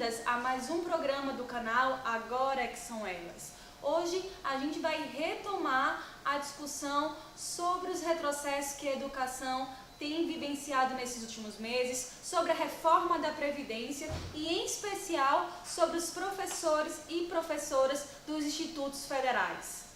bem-vindas a mais um programa do canal Agora é que São Elas. Hoje a gente vai retomar a discussão sobre os retrocessos que a educação tem vivenciado nesses últimos meses, sobre a reforma da Previdência e, em especial, sobre os professores e professoras dos institutos federais.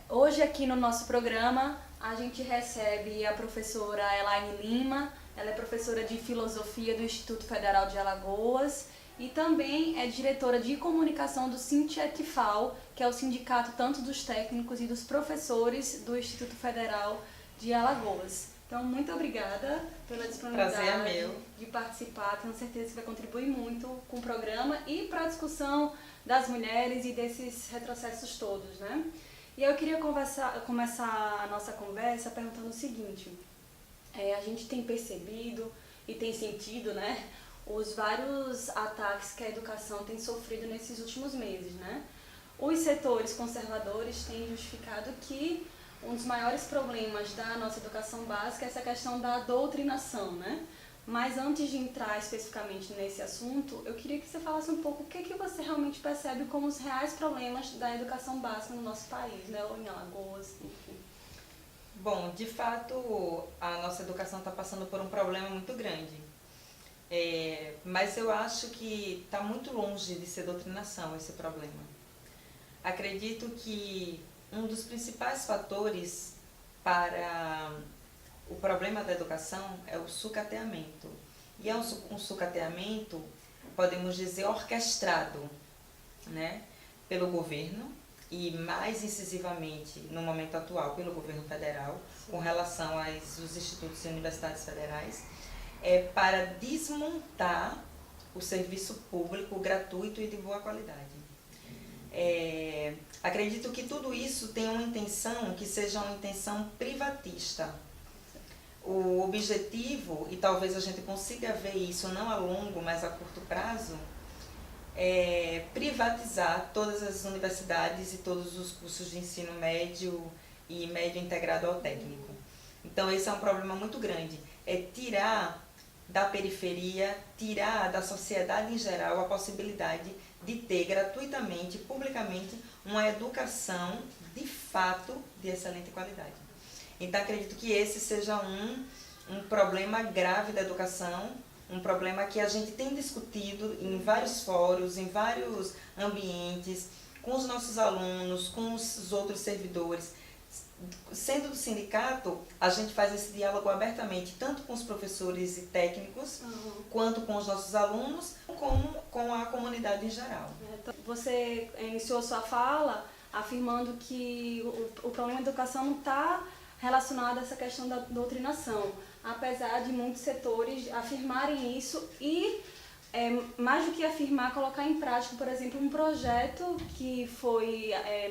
Hoje aqui no nosso programa a gente recebe a professora Elaine Lima. Ela é professora de Filosofia do Instituto Federal de Alagoas e também é diretora de comunicação do Sintetifal, que é o sindicato tanto dos técnicos e dos professores do Instituto Federal de Alagoas. Então, muito obrigada pela disponibilidade de participar. Tenho certeza que vai contribuir muito com o programa e para a discussão das mulheres e desses retrocessos todos, né? E eu queria começar a nossa conversa perguntando o seguinte: a gente tem percebido e tem sentido, né, os vários ataques que a educação tem sofrido nesses últimos meses, né? Os setores conservadores têm justificado que um dos maiores problemas da nossa educação básica é essa questão da doutrinação, né? Mas antes de entrar especificamente nesse assunto, eu queria que você falasse um pouco o que você realmente percebe como os reais problemas da educação básica no nosso país, né? Ou em Alagoas, enfim. Bom, de fato, a nossa educação está passando por um problema muito grande. Mas eu acho que está muito longe de ser doutrinação esse problema. Acredito que um dos principais fatores para o problema da educação é o sucateamento. E é um sucateamento, podemos dizer, orquestrado, né, pelo governo e mais incisivamente, no momento atual, pelo governo federal, com relação aos institutos e universidades federais, para desmontar o serviço público gratuito e de boa qualidade. Acredito que tudo isso tem uma intenção que seja uma intenção privatista. O objetivo, e talvez a gente consiga ver isso não a longo, mas a curto prazo, é privatizar todas as universidades e todos os cursos de ensino médio e médio integrado ao técnico. Então esse é um problema muito grande, é tirar da periferia, tirar da sociedade em geral a possibilidade de ter gratuitamente, publicamente, uma educação de fato de excelente qualidade. Então acredito que esse seja um problema grave da educação, um problema que a gente tem discutido em vários fóruns, em vários ambientes, com os nossos alunos, com os outros servidores. Sendo do sindicato, a gente faz esse diálogo abertamente, tanto com os professores e técnicos, quanto com os nossos alunos, como com a comunidade em geral. Você iniciou sua fala afirmando que o problema da educação não está relacionado a essa questão da doutrinação, apesar de muitos setores afirmarem isso e, mais do que afirmar, colocar em prática, por exemplo, um projeto que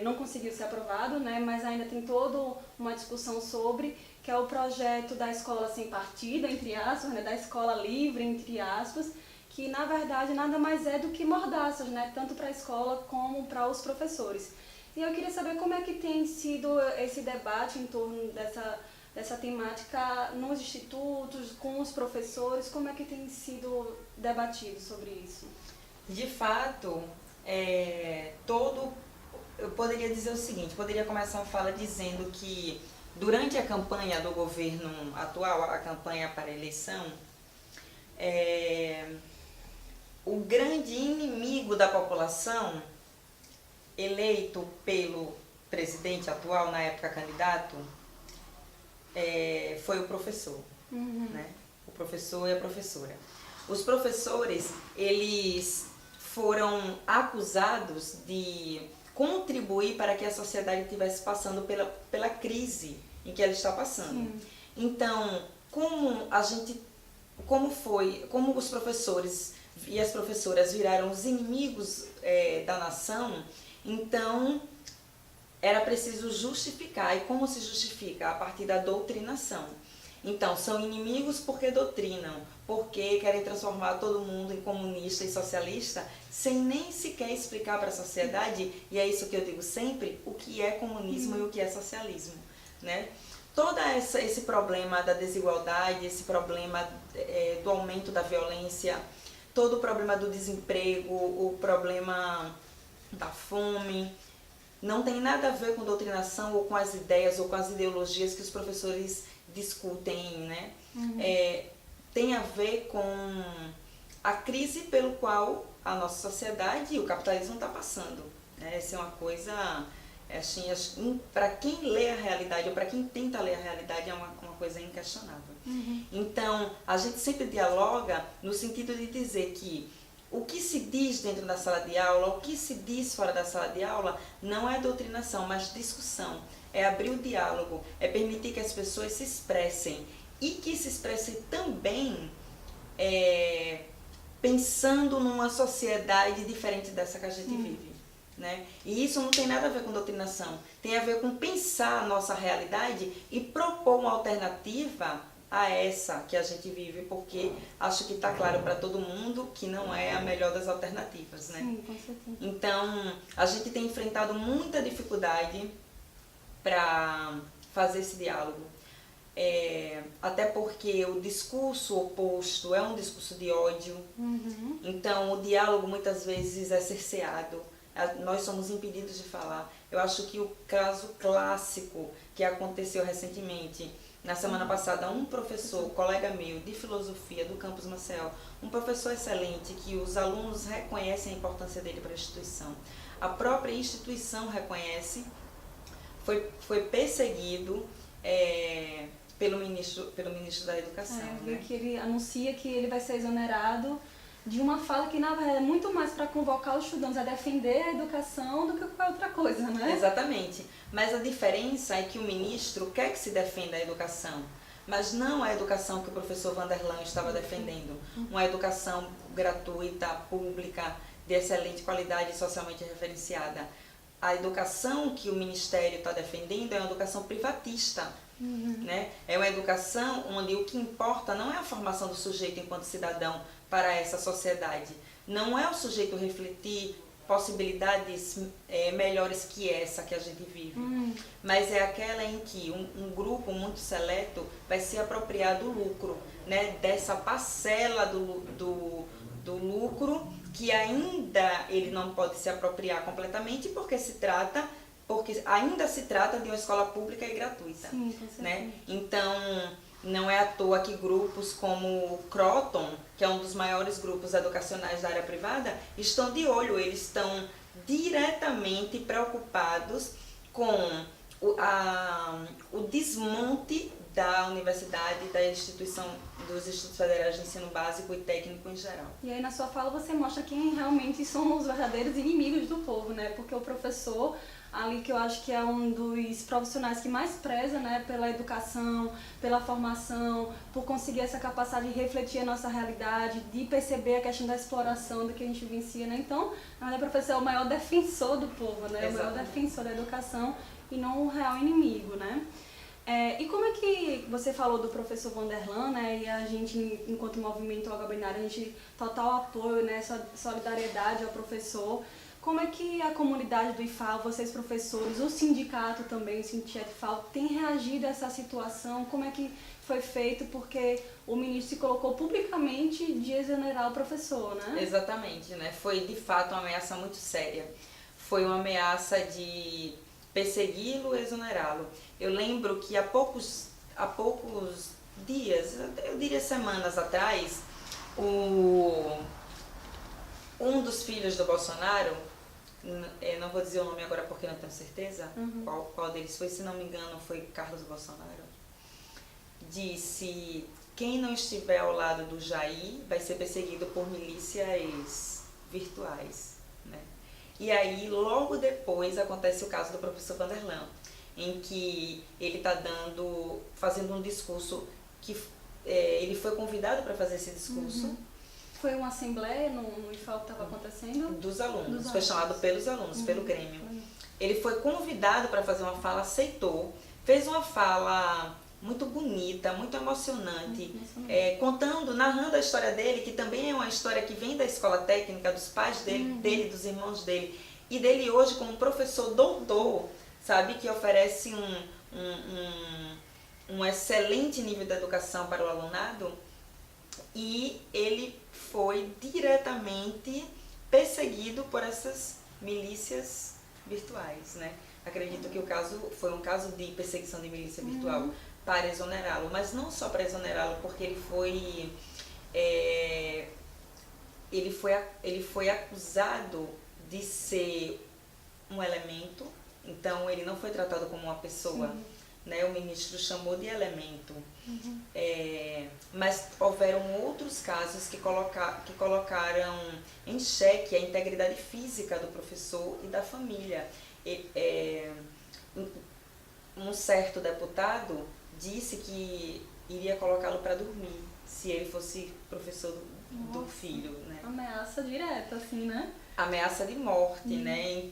não conseguiu ser aprovado, né, mas ainda tem toda uma discussão sobre, que é o projeto da escola sem partido, entre aspas, né, da escola livre, entre aspas, que na verdade nada mais é do que mordaças, né, tanto para a escola como para os professores. E eu queria saber como é que tem sido esse debate em torno dessa temática nos institutos, com os professores, como é que tem sido debatido sobre isso? De fato, eu poderia dizer o seguinte, poderia começar a fala dizendo que durante a campanha do governo atual, a campanha para a eleição, o grande inimigo da população eleito pelo presidente atual, na época candidato, foi o professor, né? O professor e a professora. Os professores, eles foram acusados de contribuir para que a sociedade estivesse passando pela crise em que ela está passando. Sim. Então, como os professores e as professoras viraram os inimigos da nação, então era preciso justificar. E como se justifica? A partir da doutrinação. Então, são inimigos porque doutrinam, porque querem transformar todo mundo em comunista e socialista, sem nem sequer explicar para a sociedade, e é isso que eu digo sempre, o que é comunismo e o que é socialismo, né? todo esse problema da desigualdade, esse problema do aumento da violência, todo o problema do desemprego, o problema da fome, não tem nada a ver com doutrinação ou com as ideias ou com as ideologias que os professores discutem, né? Tem a ver com a crise pelo qual a nossa sociedade e o capitalismo está passando, né? Essa é uma coisa, assim, para quem lê a realidade ou para quem tenta ler a realidade, é uma coisa inquestionável. Então, a gente sempre dialoga no sentido de dizer que o que se diz dentro da sala de aula, o que se diz fora da sala de aula, não é doutrinação, mas discussão. É abrir o diálogo, é permitir que as pessoas se expressem e que se expressem também pensando numa sociedade diferente dessa que a gente vive, né? E isso não tem nada a ver com doutrinação, tem a ver com pensar a nossa realidade e propor uma alternativa a essa que a gente vive, porque acho que está claro para todo mundo que não é a melhor das alternativas, né? Sim, com certeza. Então, a gente tem enfrentado muita dificuldade para fazer esse diálogo. Até porque o discurso oposto é um discurso de ódio, então o diálogo muitas vezes é cerceado, nós somos impedidos de falar. Eu acho que o caso clássico que aconteceu recentemente, na semana passada, um professor, colega meu, de filosofia do campus Maceió, um professor excelente, que os alunos reconhecem a importância dele para a instituição. A própria instituição reconhece, foi perseguido pelo ministro da Educação. Né? Que ele anuncia que ele vai ser exonerado de uma fala que, na verdade, é muito mais para convocar os estudantes a defender a educação do que qualquer outra coisa, né? Exatamente. Mas a diferença é que o ministro quer que se defenda a educação, mas não a educação que o professor Vanderlan estava defendendo. Uma educação gratuita, pública, de excelente qualidade e socialmente referenciada. A educação que o Ministério está defendendo é uma educação privatista. Né? É uma educação onde o que importa não é a formação do sujeito enquanto cidadão para essa sociedade. Não é o sujeito refletir possibilidades melhores que essa que a gente vive, mas é aquela em que um grupo muito seleto vai se apropriar do lucro, né? Dessa parcela do lucro que ainda ele não pode se apropriar completamente porque ainda se trata de uma escola pública e gratuita. Sim, com certeza. Né? Então, não é à toa que grupos como o Croton, que é um dos maiores grupos educacionais da área privada, estão de olho, eles estão diretamente preocupados com o desmonte da universidade, dos institutos federais de ensino básico e técnico em geral. E aí na sua fala você mostra quem realmente são os verdadeiros inimigos do povo, né? Porque o professor, ali que eu acho que é um dos profissionais que mais preza, né, pela educação, pela formação, por conseguir essa capacidade de refletir a nossa realidade, de perceber a questão da exploração do que a gente vivencia, né? Então, na verdade, o professor é o maior defensor do povo, né? Exatamente. O maior defensor da educação e não o real inimigo, né? E como é que você falou do professor Vanderlan, né? E a gente, enquanto movimento Olga Binário, a gente total apoio, né? Solidariedade ao professor. Como é que a comunidade do IFAL, vocês professores, o sindicato também, o Sindicato IFAL, tem reagido a essa situação? Como é que foi feito? Porque o ministro se colocou publicamente de exonerar o professor, né? Exatamente, né? Foi de fato uma ameaça muito séria. Foi uma ameaça de persegui-lo e exonerá-lo. Eu lembro que há poucos dias, eu diria semanas atrás, um dos filhos do Bolsonaro, não vou dizer o nome agora porque não tenho certeza qual deles foi, se não me engano foi Carlos Bolsonaro, disse: quem não estiver ao lado do Jair vai ser perseguido por milícias virtuais, né? E aí logo depois acontece o caso do professor Vanderlan, em que ele está fazendo um discurso que ele foi convidado para fazer esse discurso. Foi uma assembleia no IFAL que estava acontecendo? Dos alunos, foi chamado pelos alunos, pelo Grêmio. Ele foi convidado para fazer uma fala, aceitou, fez uma fala muito bonita, muito emocionante, narrando a história dele, que também é uma história que vem da escola técnica, dos pais dele, dos irmãos dele, e dele hoje como professor doutor, sabe, que oferece um excelente nível de educação para o alunado, e ele foi diretamente perseguido por essas milícias virtuais, né? Acredito que o caso foi um caso de perseguição de milícia virtual para exonerá-lo, mas não só para exonerá-lo, porque ele foi acusado de ser um elemento, então ele não foi tratado como uma pessoa, né? O ministro chamou de elemento. Mas houveram outros casos que colocaram em xeque a integridade física do professor e da família. Um certo deputado disse que iria colocá-lo para dormir se ele fosse professor do filho, né? Ameaça direta, assim, né? Ameaça de morte, né?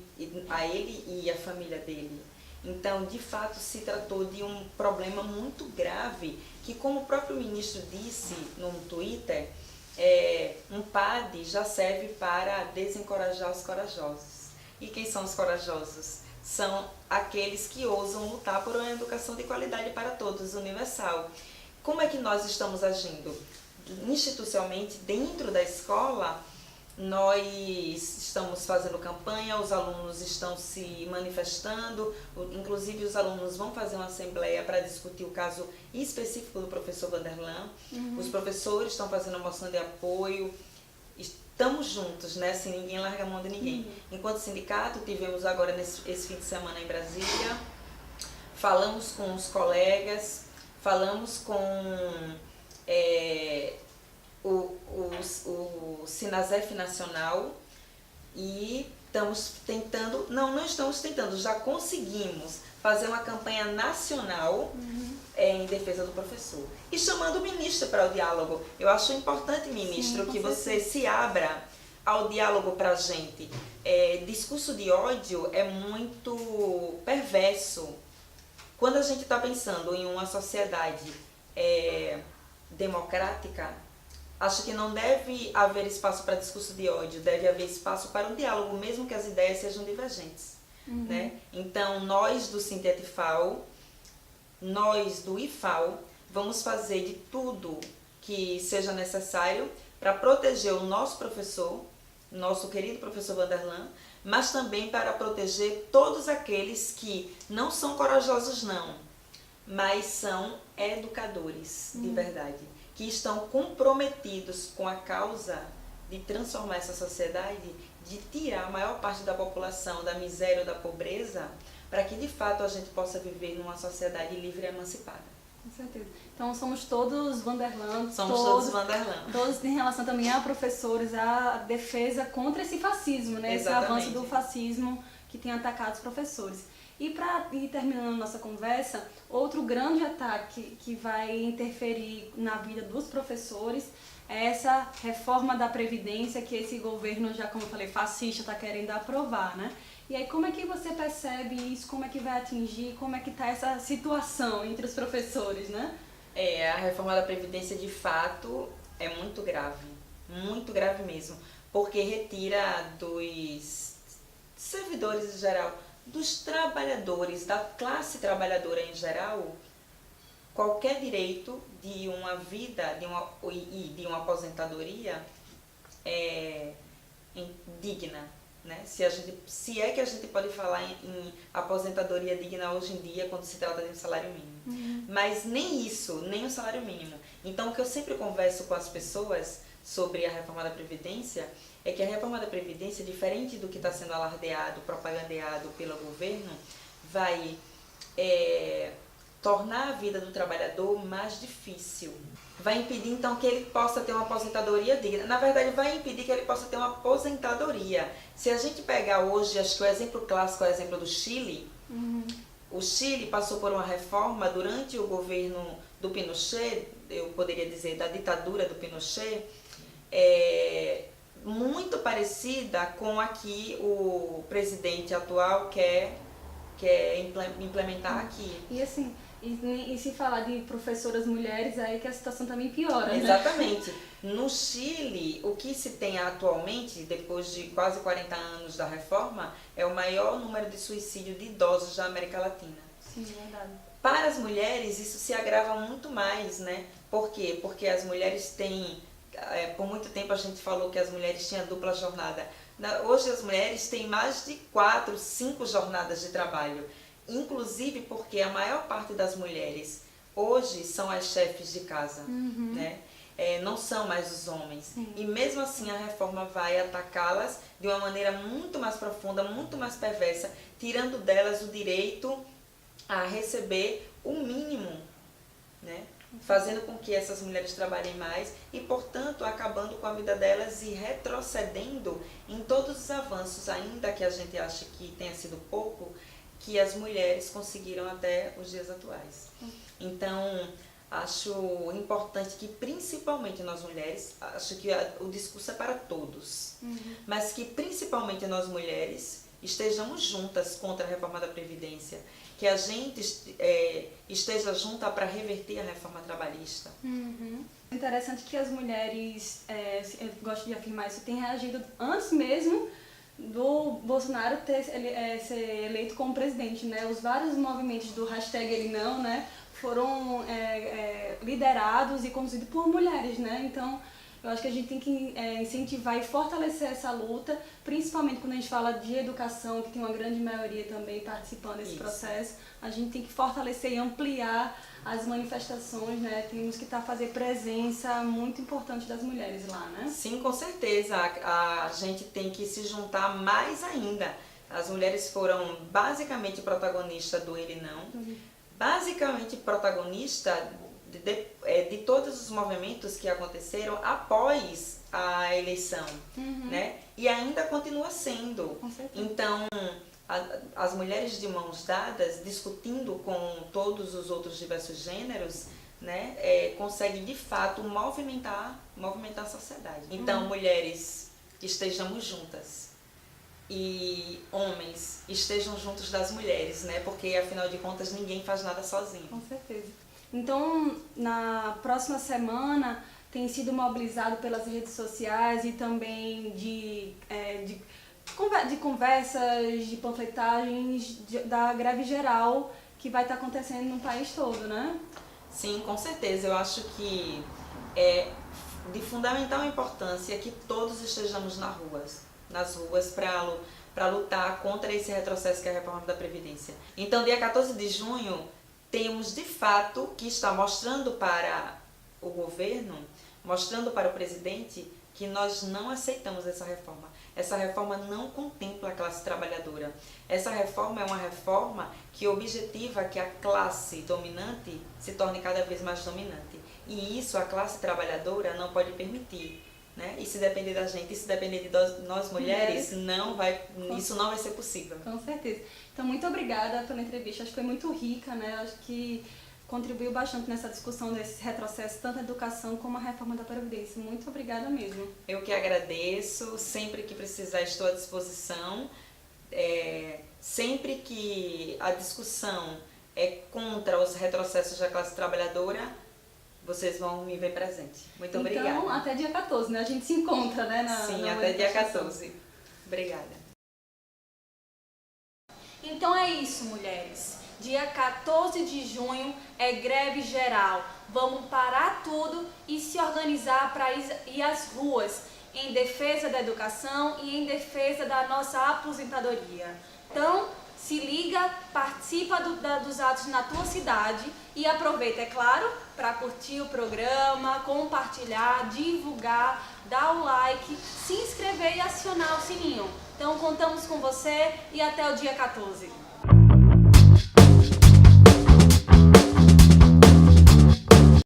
A ele e a família dele. Então, de fato, se tratou de um problema muito grave, que, como o próprio ministro disse no Twitter, um PAD já serve para desencorajar os corajosos. E quem são os corajosos? São aqueles que ousam lutar por uma educação de qualidade para todos, universal. Como é que nós estamos agindo? Institucionalmente, dentro da escola, nós estamos fazendo campanha, os alunos estão se manifestando, inclusive os alunos vão fazer uma assembleia para discutir o caso específico do professor Vanderlan. Os professores estão fazendo uma moção de apoio, estamos juntos, né? Sem ninguém larga a mão de ninguém. Enquanto sindicato, tivemos agora esse fim de semana em Brasília, falamos com os colegas, falamos com o Sinasef Nacional e estamos tentando, não estamos tentando, já conseguimos fazer uma campanha nacional em defesa do professor. E chamando o ministro para o diálogo. Eu acho importante, ministro, que você se abra ao diálogo para a gente. Discurso de ódio é muito perverso. Quando a gente está pensando em uma sociedade democrática, acho que não deve haver espaço para discurso de ódio, deve haver espaço para um diálogo, mesmo que as ideias sejam divergentes. Né? Então, nós do Sintetifal, nós do IFAL, vamos fazer de tudo que seja necessário para proteger o nosso professor, nosso querido professor Vanderlan, mas também para proteger todos aqueles que não são corajosos não, mas são educadores de verdade, que estão comprometidos com a causa de transformar essa sociedade, de tirar a maior parte da população da miséria ou da pobreza, para que de fato a gente possa viver numa sociedade livre e emancipada. Com certeza. Então somos todos Vanderlan. Somos todos Vanderlan. Todos em relação também a professores, a defesa contra esse fascismo, né? Exatamente. Esse avanço do fascismo que tem atacado os professores. E para ir terminando a nossa conversa, outro grande ataque que vai interferir na vida dos professores é essa reforma da Previdência que esse governo, já como eu falei, fascista, está querendo aprovar, né? E aí como é que você percebe isso, como é que vai atingir, como é que está essa situação entre os professores, né? A reforma da Previdência de fato é muito grave mesmo, porque retira dos servidores em geral, dos trabalhadores, da classe trabalhadora em geral, qualquer direito de uma vida de uma aposentadoria digna, né? Se é que a gente pode falar em aposentadoria digna hoje em dia quando se trata de um salário mínimo. Mas nem isso, nem o salário mínimo. Então, o que eu sempre converso com as pessoas sobre a reforma da Previdência é que a reforma da Previdência, diferente do que está sendo alardeado, propagandeado pelo governo, vai tornar a vida do trabalhador mais difícil. Vai impedir, então, que ele possa ter uma aposentadoria digna. Na verdade, vai impedir que ele possa ter uma aposentadoria. Se a gente pegar hoje, acho que o exemplo clássico é o exemplo do Chile. O Chile passou por uma reforma durante o governo do Pinochet, eu poderia dizer, da ditadura do Pinochet, muito parecida com a que o presidente atual quer implementar aqui. E assim, e se falar de professoras mulheres, aí que a situação também piora, né? Exatamente. No Chile, o que se tem atualmente, depois de quase 40 anos da reforma, é o maior número de suicídio de idosos da América Latina. Sim, verdade. Para as mulheres, isso se agrava muito mais, né? Por quê? Porque as mulheres têm, por muito tempo a gente falou que as mulheres tinham dupla jornada. Hoje as mulheres têm mais de 4, 5 jornadas de trabalho. Inclusive porque a maior parte das mulheres hoje são as chefes de casa, né? Não são mais os homens. Sim. E mesmo assim a reforma vai atacá-las de uma maneira muito mais profunda, muito mais perversa, tirando delas o direito a receber o mínimo, né? Fazendo com que essas mulheres trabalhem mais e, portanto, acabando com a vida delas e retrocedendo em todos os avanços, ainda que a gente ache que tenha sido pouco, que as mulheres conseguiram até os dias atuais. Então, acho importante que, principalmente nós mulheres, acho que o discurso é para todos, mas que, principalmente nós mulheres, estejamos juntas contra a reforma da Previdência, que a gente esteja junta para reverter a reforma trabalhista. É interessante que as mulheres, eu gosto de afirmar isso, têm reagido antes mesmo do Bolsonaro ser eleito como presidente, né? Os vários movimentos do hashtag ele não, né, foram liderados e conduzidos por mulheres, né? Então, eu acho que a gente tem que incentivar e fortalecer essa luta, principalmente quando a gente fala de educação, que tem uma grande maioria também participando desse processo. A gente tem que fortalecer e ampliar as manifestações, né? Temos que fazer presença muito importante das mulheres lá, né? Sim, com certeza. A gente tem que se juntar mais ainda. As mulheres foram basicamente protagonistas do Ele Não, basicamente protagonista de todos os movimentos que aconteceram após a eleição, né? E ainda continua sendo. Então, as mulheres de mãos dadas, discutindo com todos os outros diversos gêneros, né, conseguem de fato movimentar a sociedade. Então, mulheres, estejamos juntas. E homens, estejam juntos das mulheres, né? Porque afinal de contas ninguém faz nada sozinho. Com certeza. Então, na próxima semana, tem sido mobilizado pelas redes sociais e também de conversas, de panfletagens da greve geral que vai estar acontecendo no país todo, né? Sim, com certeza. Eu acho que é de fundamental importância que todos estejamos nas ruas para lutar contra esse retrocesso que é a reforma da Previdência. Então, dia 14 de junho, temos de fato que estar mostrando para o governo, mostrando para o presidente que nós não aceitamos essa reforma. Essa reforma não contempla a classe trabalhadora. Essa reforma é uma reforma que objetiva que a classe dominante se torne cada vez mais dominante. E isso a classe trabalhadora não pode permitir, né? E se depender da gente, e se depender de nós mulheres, isso não vai ser possível. Com certeza. Então, muito obrigada pela entrevista. Acho que foi muito rica, né? Acho que contribuiu bastante nessa discussão desse retrocesso, tanto a educação como a reforma da Previdência. Muito obrigada mesmo. Eu que agradeço. Sempre que precisar, estou à disposição. Sempre que a discussão é contra os retrocessos da classe trabalhadora, vocês vão me ver presente. Muito obrigada. Então, até dia 14, né? A gente se encontra, né? Sim, até dia 14. Obrigada. Então é isso, mulheres. Dia 14 de junho é greve geral. Vamos parar tudo e se organizar para ir às ruas em defesa da educação e em defesa da nossa aposentadoria. Então, se liga, participa dos atos na tua cidade e aproveita, é claro, para curtir o programa, compartilhar, divulgar, dar o like, se inscrever e acionar o sininho. Então, contamos com você e até o dia 14.